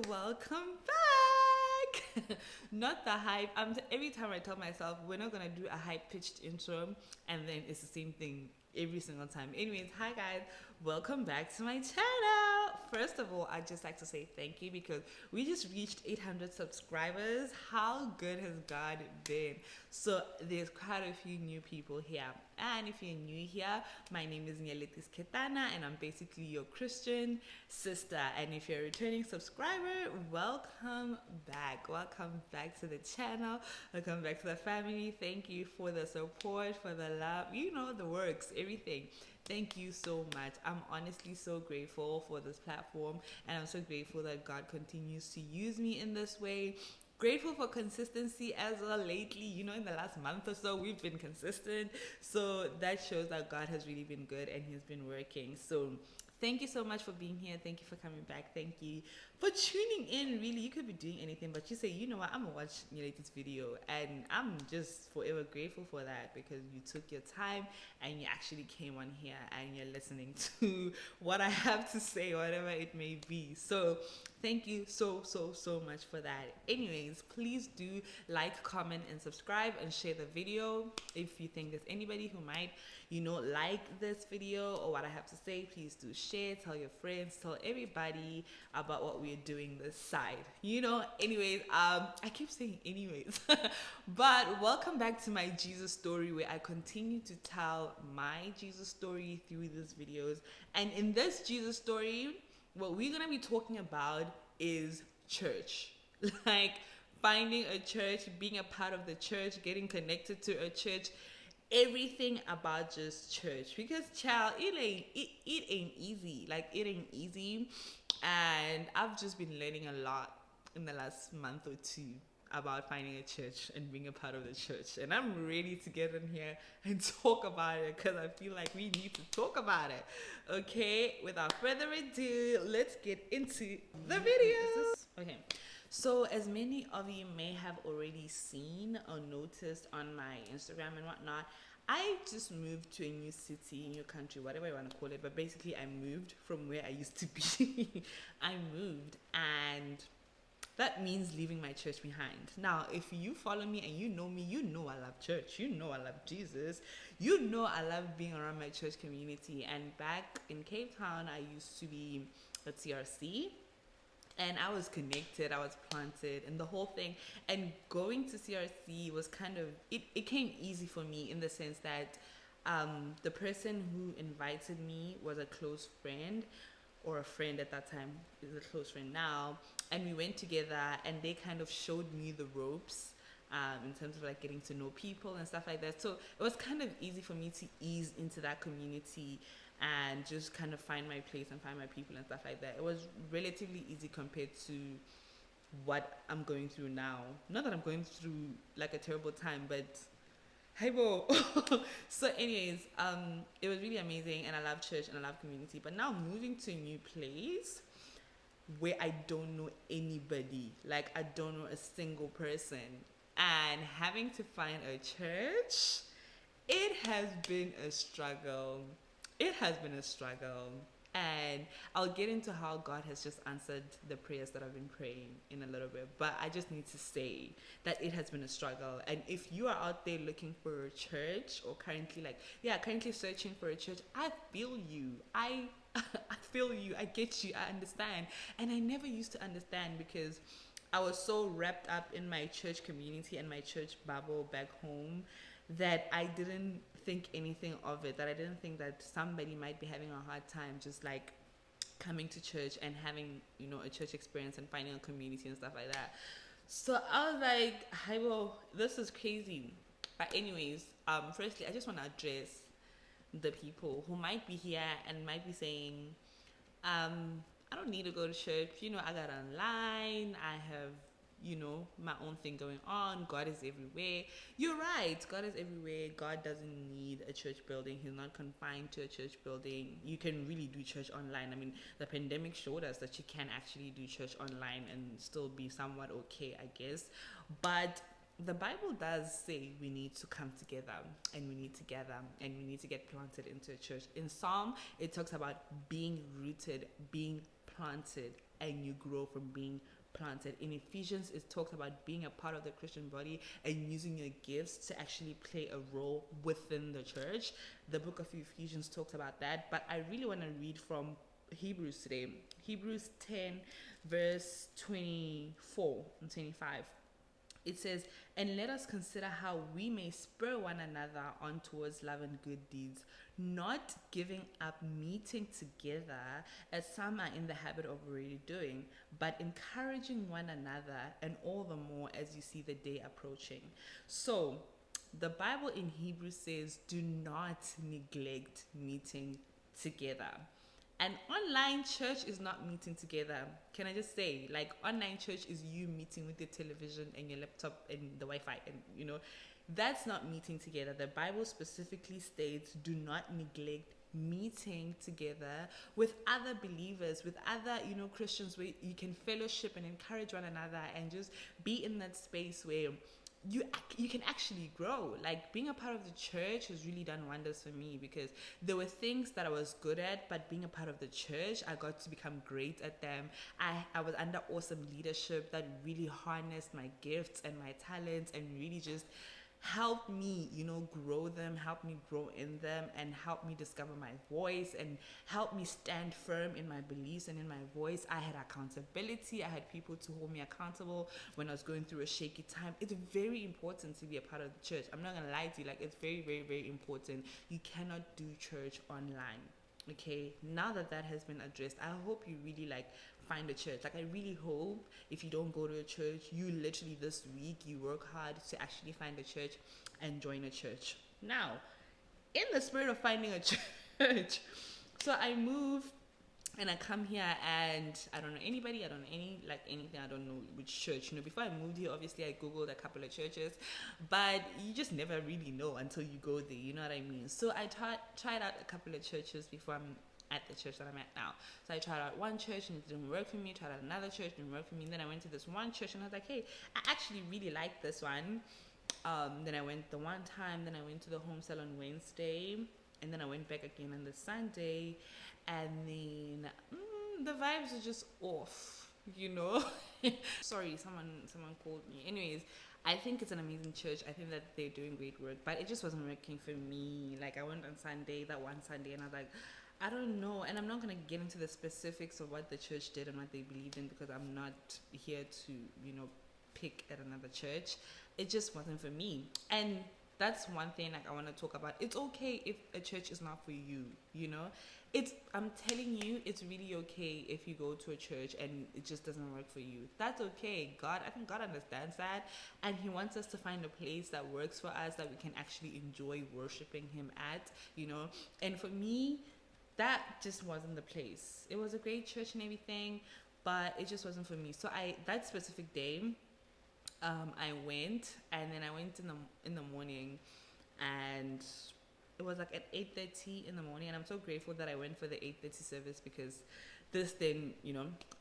welcome back. Not the hype. Every time I tell myself we're not gonna do a hype pitched intro, and then it's the same thing every single time. Anyways, hi guys, welcome back to my channel. First of all, I'd just like to say thank you because we just reached 800 subscribers. How good has God been? So there's quite a few new people here, and if you're new here, my name is Nyeletis Ketana, and I'm basically your Christian sister. And if you're a returning subscriber, welcome back. Welcome back to the channel. Welcome back to the family. Thank you for the support, for the love. You know the works, everything. Thank you so much. I'm honestly so grateful for this platform, and I'm so grateful that God continues to use me in this way. Grateful for consistency as well lately. You know, in the last month or so, we've been consistent. So that shows that God has really been good and He's been working. So thank you so much for being here. Thank you for coming back. Thank you for tuning in. Really, you could be doing anything, but you say, you know what, I'm gonna watch your latest video, and I'm just forever grateful for that because you took your time and you actually came on here and you're listening to what I have to say, whatever it may be. So thank you so much for that. Anyways, please do like, comment, and subscribe, and share the video. If you think there's anybody who might, like this video or what I have to say, please do share, tell your friends, tell everybody about what we're doing this side. Anyways, I keep saying anyways, but welcome back to my Jesus story, where I continue to tell my Jesus story through these videos. And in this Jesus story, what we're gonna be talking about is church. Like finding a church, being a part of the church, getting connected to a church, everything about just church. Because child, it ain't easy. Like it ain't easy. And I've just been learning a lot in the last month or two about finding a church and being a part of the church. And I'm ready to get in here and talk about it because I feel like we need to talk about it. Okay, without further ado, let's get into the video. Okay, so as many of you may have already seen or noticed on my Instagram and whatnot, I just moved to a new city, new country, whatever you want to call it. But basically, I moved from where I used to be. I moved, and that means leaving my church behind. Now, if you follow me and you know me, you know I love church. You know I love Jesus. You know I love being around my church community. And back in Cape Town, I used to be at CRC. And I was connected, I was planted, and the whole thing. And going to CRC was kind of, it came easy for me in the sense that the person who invited me was a close friend, or a friend at that time, is a close friend now. And we went together, and they kind of showed me the ropes in terms of like getting to know people and stuff like that. So it was kind of easy for me to ease into that community and just kind of find my place and find my people and stuff like that. It was relatively easy compared to what I'm going through now. Not that I'm going through like a terrible time, but hey bro. So anyways, it was really amazing, and I love church and I love community. But now moving to a new place where I don't know anybody, like I don't know a single person, and having to find a church, it has been a struggle. It has been a struggle. And I'll get into how God has just answered the prayers that I've been praying in a little bit. But I just need to say that it has been a struggle. And if you are out there looking for a church, or currently searching for a church, I feel you. I feel you. I get you. I understand. And I never used to understand because I was so wrapped up in my church community and my church bubble back home that I didn't think anything of it, that I didn't think that somebody might be having a hard time just like coming to church and having, a church experience and finding a community and stuff like that. So I was like, hi, well, this is crazy. But anyways, firstly, I just want to address the people who might be here and might be saying, I don't need to go to church. I got online. I have, my own thing going on. God is everywhere. You're right. God is everywhere. God doesn't need a church building. He's not confined to a church building. You can really do church online. I mean, the pandemic showed us that you can actually do church online and still be somewhat okay, I guess. But the Bible does say we need to come together, and we need to gather, and we need to get planted into a church. In Psalm, it talks about being rooted, being planted and you grow from being planted. In Ephesians, it talks about being a part of the Christian body and using your gifts to actually play a role within the church. The book of Ephesians talks about that, but I really want to read from Hebrews today. Hebrews 10 verse 24 and 25. It says, and let us consider how we may spur one another on towards love and good deeds, not giving up meeting together as some are in the habit of already doing, but encouraging one another, and all the more as you see the day approaching. So the Bible in Hebrews says, do not neglect meeting together. And online church is not meeting together. Can I just say, like, online church is you meeting with your television and your laptop and the Wi-Fi, and that's not meeting together. The Bible specifically states, do not neglect meeting together with other believers, with other Christians, where you can fellowship and encourage one another and just be in that space where you can actually grow. Like, being a part of the church has really done wonders for me, because there were things that I was good at, but being a part of the church, I got to become great at them. I was under awesome leadership that really harnessed my gifts and my talents and really just help me grow them, help me grow in them, and help me discover my voice and help me stand firm in my beliefs and in my voice. I had accountability. I had people to hold me accountable when I was going through a shaky time. It's very important to be a part of the church. I'm not gonna lie to you, like, it's very, very, very important. You cannot do church online. Okay, now that has been addressed, I hope you really find a church. Like, I really hope if you don't go to a church, you literally this week you work hard to actually find a church and join a church. Now, in the spirit of finding a church, so I move and I come here and I don't know anybody, I don't know anything, I don't know which church. Before I moved here, obviously I googled a couple of churches, but you just never really know until you go there, you know what I mean? So I tried out a couple of churches before I'm at the church that I'm at now. So I tried out one church and it didn't work for me, tried out another church, didn't work for me. And then I went to this one church and I was like, hey, I actually really like this one. Then I went the one time, then I went to the home cell on Wednesday, and then I went back again on the Sunday, and then the vibes are just off, Sorry, someone called me. Anyways, I think it's an amazing church. I think that they're doing great work, but it just wasn't working for me. Like, I went on Sunday, that one Sunday, and I was like, I don't know. And I'm not going to get into the specifics of what the church did and what they believed in, because I'm not here to, pick at another church. It just wasn't for me. And that's one thing I want to talk about. It's okay if a church is not for you, I'm telling you, it's really okay if you go to a church and it just doesn't work for you. That's okay. I think God understands that, and He wants us to find a place that works for us, that we can actually enjoy worshiping Him at, And for me, that just wasn't the place. It was a great church and everything, but it just wasn't for me. So that specific day, I went, and then I went in the morning, and it was like at 8:30 in the morning, and I'm so grateful that I went for the 8:30 service, because this then,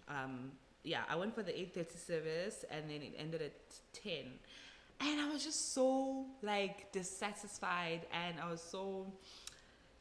I went for the 8:30 service, and then it ended at 10. And I was just so dissatisfied, and I was so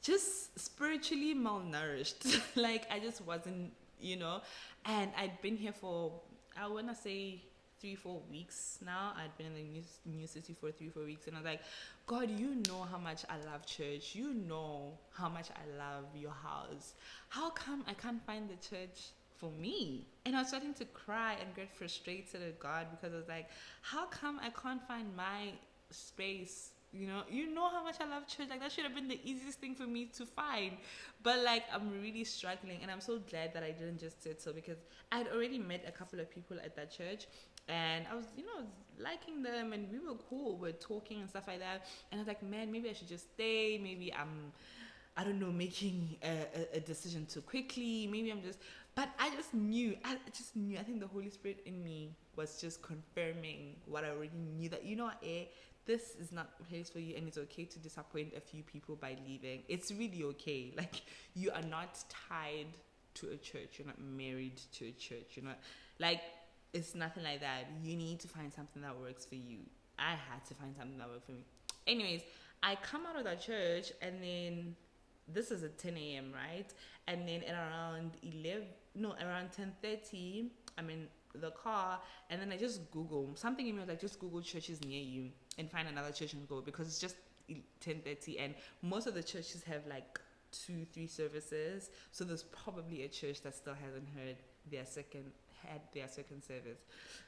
just spiritually malnourished. I just wasn't, and I'd been here for, I want to say 3-4 weeks now. I'd been in the new city for 3-4 weeks, and I was like, God, you know how much I love church. You know how much I love your house. How come I can't find the church for me? And I was starting to cry and get frustrated at God, because I was like, how come I can't find my space? You know how much I love church. That should have been the easiest thing for me to find. But I'm really struggling, and I'm so glad that I didn't just settle, because I'd already met a couple of people at that church, and I was, liking them, and we were cool. We're talking and stuff like that. And I was like, man, maybe I should just stay. Maybe I don't know, making a decision too quickly. Maybe but I just knew. I think the Holy Spirit in me was just confirming what I already knew, that, this is not a place for you, and it's okay to disappoint a few people by leaving. It's really okay. You are not tied to a church. You're not married to a church. You're not, it's nothing like that. You need to find something that works for you. I had to find something that worked for me. Anyways, I come out of that church, and then this is at 10 a.m., right? And then at around no, around 10:30, I'm in the car, and then I just Google something in me was like, just Google churches near you and find another church and go, because it's just 10:30, and most of the churches have like 2-3 services, so there's probably a church that still hasn't had their second service.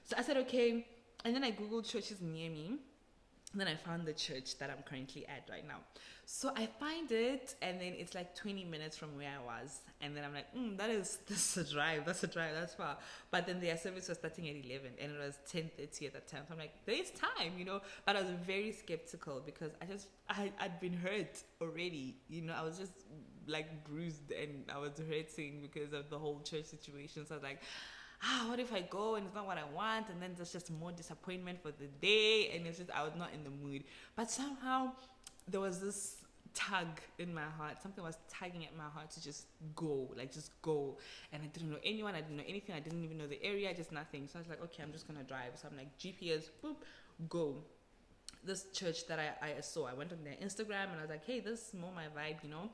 So I said okay, and then I Googled churches near me. And then I found the church that I'm currently at right now. So I find it, and then it's like 20 minutes from where I was. And then I'm like, this is a drive. That's a drive. That's far. But then their service was starting at 11, and it was 10:30 at that time. So I'm like, there's time, you know. But I was very skeptical because I'd been hurt already. You know, I was just like bruised, and I was hurting because of the whole church situation. So I was like, what if I go and it's not what I want, and then there's just more disappointment for the day, and it's just I was not in the mood. But somehow there was this tug in my heart. Something was tugging at my heart to just go, and I didn't know anyone, I didn't know anything, I didn't even know the area, just nothing. So I was like, okay, I'm just gonna drive. So I'm like, GPS, boop, go. This church that I saw, I went on their Instagram and I was like, hey, this is more my vibe, you know.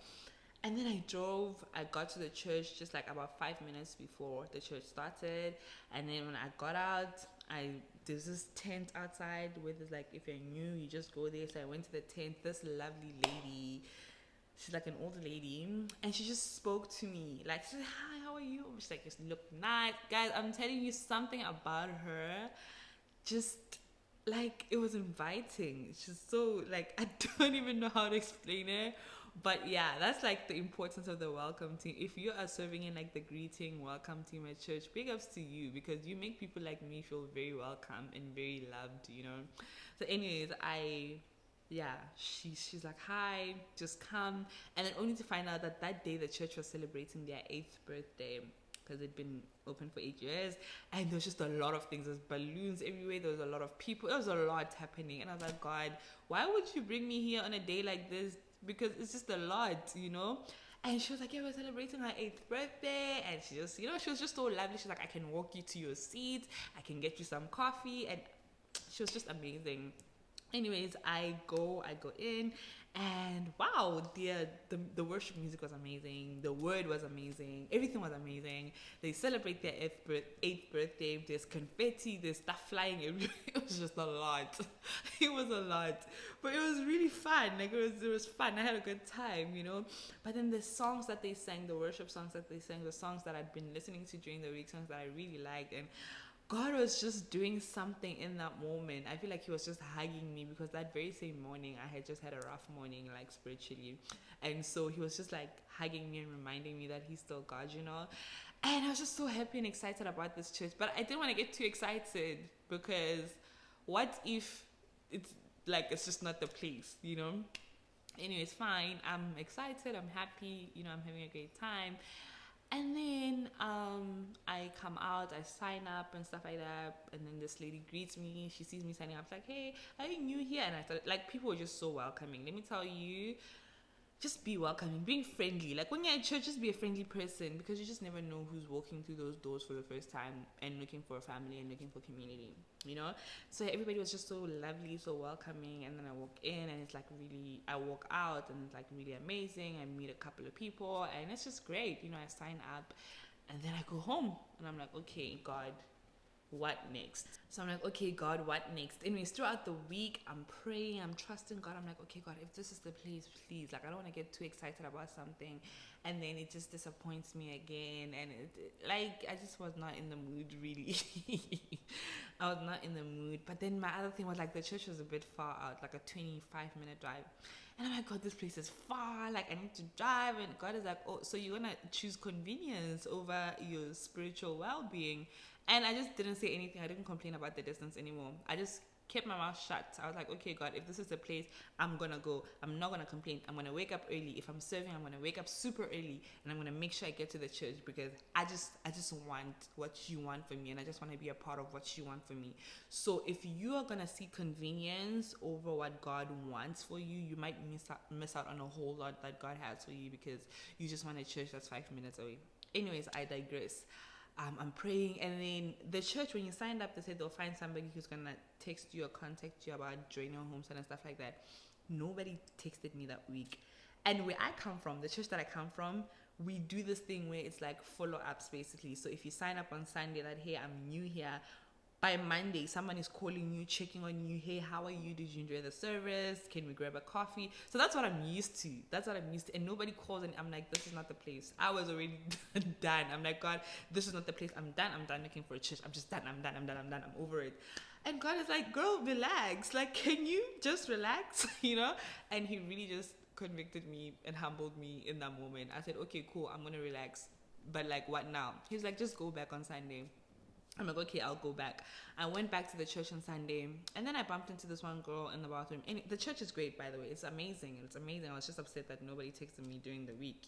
And then I drove. I got to the church just like about 5 minutes before the church started. And then when I got out, there's this tent outside where there's like, if you're new, you just go there. So I went to the tent. This lovely lady, she's like an older lady, and she just spoke to me. Like, she said, hi, how are you? She's like, you look nice. Guys, I'm telling you, something about her, just like, it was inviting. She's so, like, I don't even know how to explain it. But yeah, that's like the importance of the welcome team. If you are serving in like the greeting welcome team at church, big ups to you, because you make people like me feel very welcome and very loved, you know. So anyways, she's like, hi, just come. And then only to find out that day the church was celebrating their 8th birthday, because it'd been open for 8 years, and there was just a lot of things. There's balloons everywhere, there was a lot of people, there was a lot happening, and I was like, God, why would you bring me here on a day like this? Because it's just a lot, you know. And she was like, yeah, we're celebrating her 8th birthday, and she just, you know, she was just so lovely. She's like, I can walk you to your seat, I can get you some coffee, and she was just amazing. Anyways, I go in, and wow, the worship music was amazing, the word was amazing, everything was amazing. They celebrate their 8th birthday. There's confetti, there's stuff flying everywhere. It was just a lot. It was a lot, but it was really fun. Like, it was fun. I had a good time, you know. But then the songs that they sang, the worship songs that they sang, the songs that I'd been listening to during the week, songs that I really liked, and God was just doing something in that moment. I feel like he was just hugging me, because that very same morning I had just had a rough morning, like spiritually. And so he was just like hugging me and reminding me that he's still God, you know. And I was just so happy and excited about this church. But I didn't want to get too excited, because what if it's just not the place, you know? Anyway, it's fine. I'm excited. I'm happy. You know, I'm having a great time. And then I come out, I sign up and stuff like that. And then this lady greets me. She sees me signing up. She's like, hey, are you new here? And I thought, like, people were just so welcoming. Let me tell you, just be welcoming, being friendly. Like, when you're at church, just be a friendly person, because you just never know who's walking through those doors for the first time and looking for a family and looking for community, you know. So everybody was just so lovely, so welcoming. And then I walk in, and it's like really, I walk out, and it's like really amazing. I meet a couple of people, and it's just great, you know. I sign up, and then I go home, and I'm like, okay, God, what next? So I'm like, okay, God, what next? Anyways, throughout the week, I'm praying, I'm trusting God. I'm like, okay, God, if this is the place, please. Like, I don't want to get too excited about something, and then it just disappoints me again. And I just was not in the mood, really. I was not in the mood. But then my other thing was, like, the church was a bit far out, like a 25-minute drive. And I'm like, God, this place is far. Like, I need to drive. And God is like, oh, so you're going to choose convenience over your spiritual well-being? And I just didn't say anything. I didn't complain about the distance anymore. I just kept my mouth shut. I was like, okay, God, if this is the place, I'm going to go. I'm not going to complain. I'm going to wake up early. If I'm serving, I'm going to wake up super early. And I'm going to make sure I get to the church, because I just want what you want for me. And I just want to be a part of what you want for me. So if you are going to see convenience over what God wants for you, you might miss out on a whole lot that God has for you, because you just want a church that's 5 minutes away. Anyways, I digress. I'm praying, and then the church, when you signed up, they said they'll find somebody who's gonna text you or contact you about joining homestead and stuff like that. Nobody texted me that week. And where I come from, the church that I come from, we do this thing where it's like follow-ups basically. So if you sign up on Sunday that, hey, I'm new here, by Monday, someone is calling you, checking on you. Hey, how are you? Did you enjoy the service? Can we grab a coffee? So that's what I'm used to. And nobody calls and I'm like, this is not the place. I was already done. I'm like, God, this is not the place. I'm done looking for a church. I'm just done. I'm over it. And God is like, girl, relax. Like, can you just relax? And he really just convicted me and humbled me in that moment. I said, okay, cool. I'm going to relax. But like, what now? He's like, just go back on Sunday. I'm like, okay, I'll go back. I went back to the church on Sunday, and then I bumped into this one girl in the bathroom. And the church is great, by the way. It's amazing. I was just upset that nobody texted me during the week,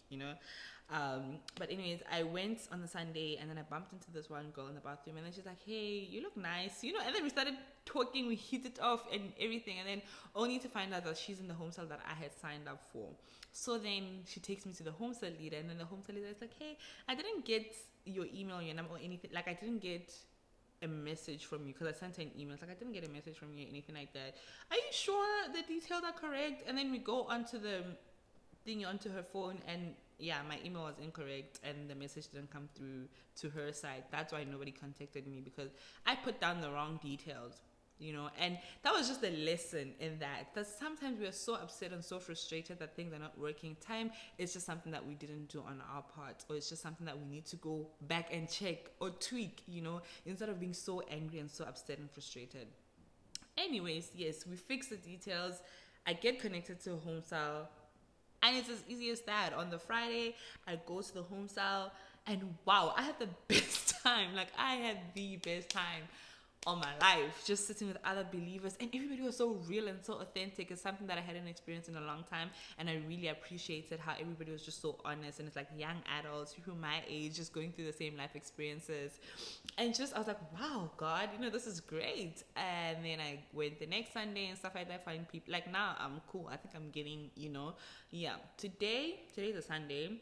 But anyways, I went on the Sunday, and then I bumped into this one girl in the bathroom, and then she's like, hey, you look nice, And then we started talking. We hit it off and everything, and then only to find out that she's in the home cell that I had signed up for. So then she takes me to the home cell leader, and then the home cell leader is like, hey, I didn't get your email, your number, or anything. Like, I didn't get a message from you because I sent her an email. It's like, I didn't get a message from you or anything like that. Are you sure the details are correct? And then we go onto the thing, onto her phone, and yeah, my email was incorrect and the message didn't come through to her side. That's why nobody contacted me, because I put down the wrong details. And that was just a lesson in that sometimes we are so upset and so frustrated that things are not working. Time is just something that we didn't do on our part, or it's just something that we need to go back and check or tweak, instead of being so angry and so upset and frustrated. Anyways, yes, we fix the details. I get connected to a home cell, and it's as easy as that. On the Friday, I go to the home cell, and wow, I had the best time. Like, I had the best time all my life, just sitting with other believers, and everybody was so real and so authentic. It's something that I hadn't experienced in a long time, and I really appreciated how everybody was just so honest. And it's like young adults, people my age, just going through the same life experiences, and I was like, wow, God, this is great. And then I went the next Sunday and stuff like that, find people. Like, now I'm cool. I think I'm getting, today's a Sunday,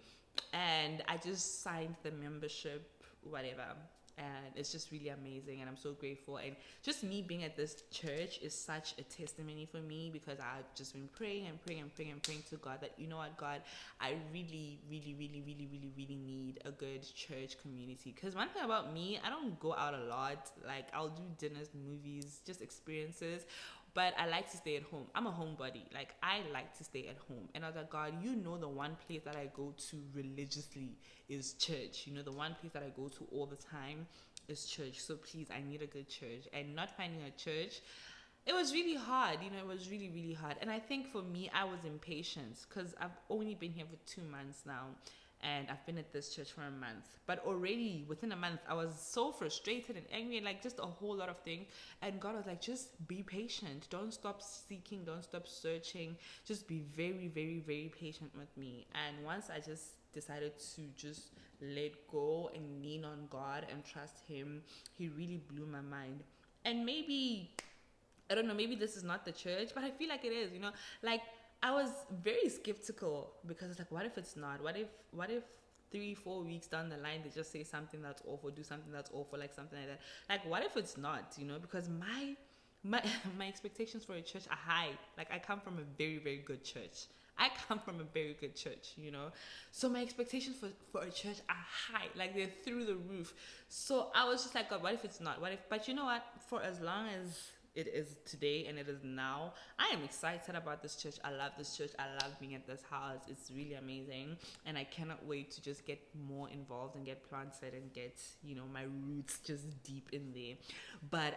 and I just signed the membership, whatever. And it's just really amazing, and I'm so grateful. And just me being at this church is such a testimony for me, because I've just been praying to God that, what, God, I really, really, really, really, really, really need a good church community. Because one thing about me, I don't go out a lot. Like, I'll do dinners, movies, just experiences, but I like to stay at home. I'm a homebody. Like, I like to stay at home. And I was like, God, the one place that I go to religiously is church. The one place that I go to all the time is church. So please, I need a good church. And not finding a church, it was really hard. It was really, really hard. And I think for me, I was impatient, because I've only been here for 2 months now. And I've been at this church for a month. But already within a month, I was so frustrated and angry, and like just a whole lot of things. And God was like, just be patient. Don't stop seeking. Don't stop searching. Just be very, very, very patient with me. And once I just decided to just let go and lean on God and trust Him, He really blew my mind. And maybe, I don't know, maybe this is not the church, but I feel like it is, like, I was very skeptical, because it's like, what if it's not? What if 3-4 weeks down the line they just say something that's awful, do something that's awful, like something like that? Like, what if it's not? Because my expectations for a church are high. Like, I come from a very, very good church. So my expectations for a church are high. Like, they're through the roof. So I was just like, God, what if it's not? But you know what? For as long as it is today and it is now, I am excited about this church. I love this church. I love being at this house. It's really amazing, and I cannot wait to just get more involved and get planted and get my roots just deep in there. But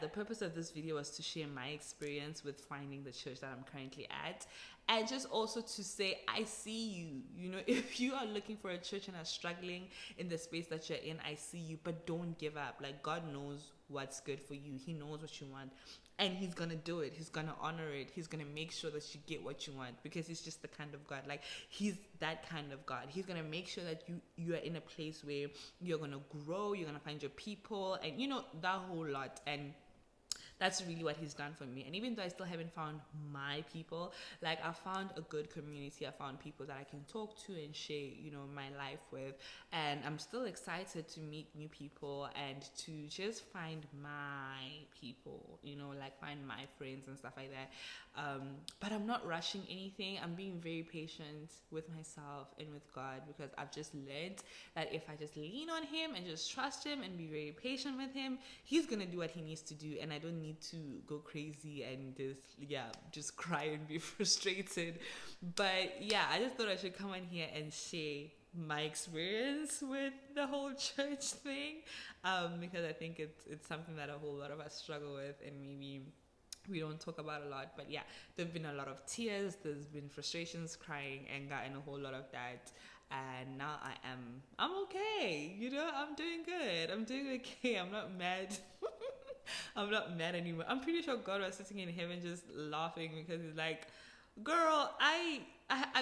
the purpose of this video was to share my experience with finding the church that I'm currently at, and just also to say, I see you. If you are looking for a church and are struggling in the space that you're in, I see you. But don't give up. Like, God knows what's good for you. He knows what you want, and He's gonna do it. He's gonna honor it. He's gonna make sure that you get what you want, because He's just the kind of God. Like, He's that kind of God. He's gonna make sure that you are in a place where you're gonna grow, you're gonna find your people, and that whole lot. And that's really what he's done for me. And even though I still haven't found my people, like I found a good community, I found people that I can talk to and share, my life with. And I'm still excited to meet new people and to just find my people, like find my friends and stuff like that. But I'm not rushing anything. I'm being very patient with myself and with God, because I've just learned that if I just lean on him and just trust him and be very patient with him, he's gonna do what he needs to do, and I don't need to go crazy and just cry and be frustrated. But yeah, I just thought I should come on here and share my experience with the whole church thing, because I think it's something that a whole lot of us struggle with, and maybe we don't talk about a lot. But yeah, there've been a lot of tears, there's been frustrations, crying, anger, and a whole lot of that. And now I'm okay. I'm doing good. I'm doing okay. I'm not mad. I'm not mad anymore. I'm pretty sure God was sitting in heaven just laughing, because he's like, girl, I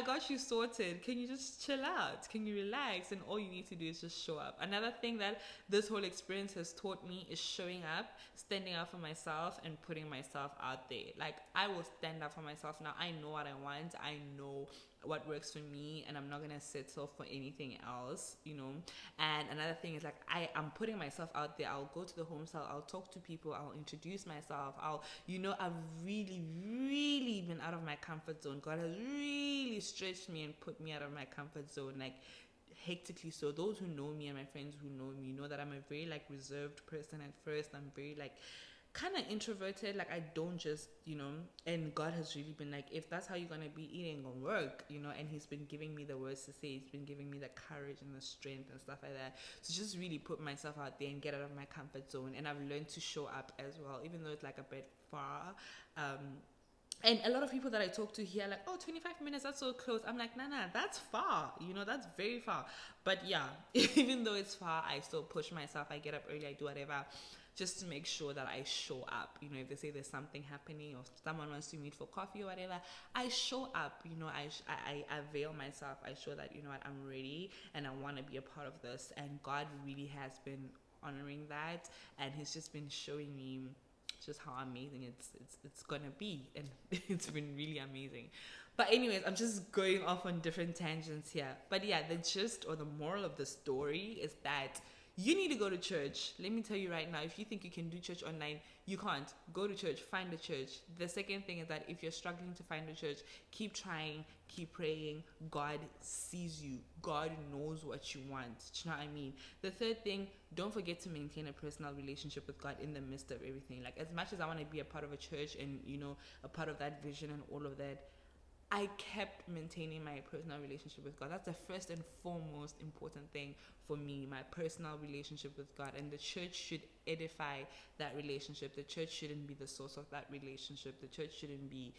got you sorted. Can you just chill out? Can you relax? And all you need to do is just show up. Another thing that this whole experience has taught me is showing up, standing up for myself, and putting myself out there. Like, I will stand up for myself now. I know what I want. I know what works for me, and I'm not gonna settle for anything else. And another thing is, like, I'm putting myself out there. I'll go to the home cell, I'll talk to people, I'll introduce myself, I've really, really been out of my comfort zone. God has really stretched me and put me out of my comfort zone, like hectically. So those who know me and my friends who know me know that I'm a very like reserved person at first. I'm very like kind of introverted, like I don't just and God has really been like, if that's how you're gonna be, it ain't gonna work, and he's been giving me the words to say. He's been giving me the courage and the strength and stuff like that, so just really put myself out there and get out of my comfort zone. And I've learned to show up as well, even though it's like a bit far. And a lot of people that I talk to here are like, oh, 25 minutes, that's so close. I'm like, nah, that's far. That's very far. But yeah, even though it's far, I still push myself. I get up early, I do whatever, just to make sure that I show up. If they say there's something happening or someone wants to meet for coffee or whatever, I show up. I avail myself. I show that, I'm ready and I want to be a part of this. And God really has been honoring that, and he's just been showing me just how amazing it's gonna be, and it's been really amazing. But anyways, I'm just going off on different tangents here. But yeah, the gist or the moral of the story is that you need to go to church. Let me tell you right now, if you think you can do church online, you can't. Go to church, find a church. The second thing is that if you're struggling to find a church, keep trying, keep praying. God sees you. God knows what you want. Do you know what I mean? The third thing, don't forget to maintain a personal relationship with God in the midst of everything. Like, as much as I want to be a part of a church and, a part of that vision and all of that, I kept maintaining my personal relationship with God. That's the first and foremost important thing for me, my personal relationship with God. And the church should edify that relationship. The church shouldn't be the source of that relationship. The church shouldn't be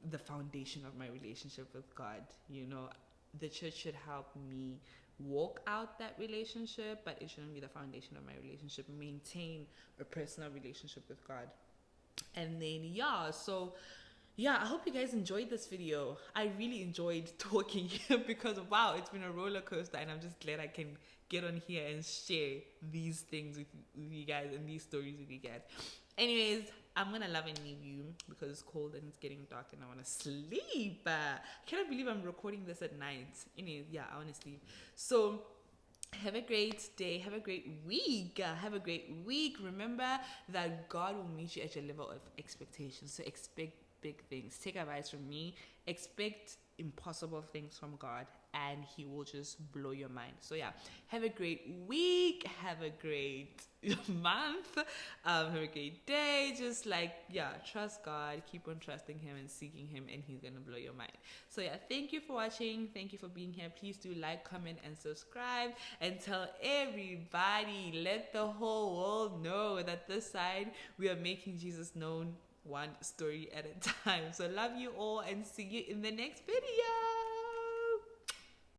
the foundation of my relationship with God. The church should help me walk out that relationship, but it shouldn't be the foundation of my relationship. Maintain a personal relationship with God. And then, I hope you guys enjoyed this video. I really enjoyed talking here because, wow, it's been a roller coaster, and I'm just glad I can get on here and share these things with you guys and these stories with you guys. Anyways, I'm gonna love and leave you because it's cold and it's getting dark and I want to sleep. I cannot believe I'm recording this at night. Anyways, I want to sleep. So have a great day. Have a great week. Have a great week. Remember that God will meet you at your level of expectation. So expect big things. Take advice from me. Expect impossible things from God, and he will just blow your mind. So have a great week. Have a great month. Have a great day. Just trust God. Keep on trusting him and seeking him, and he's gonna blow your mind. So thank you for watching. Thank you for being here. Please do like, comment, and subscribe, and tell everybody. Let the whole world know that this side we are making Jesus known, one story at a time. So love you all, and see you in the next video.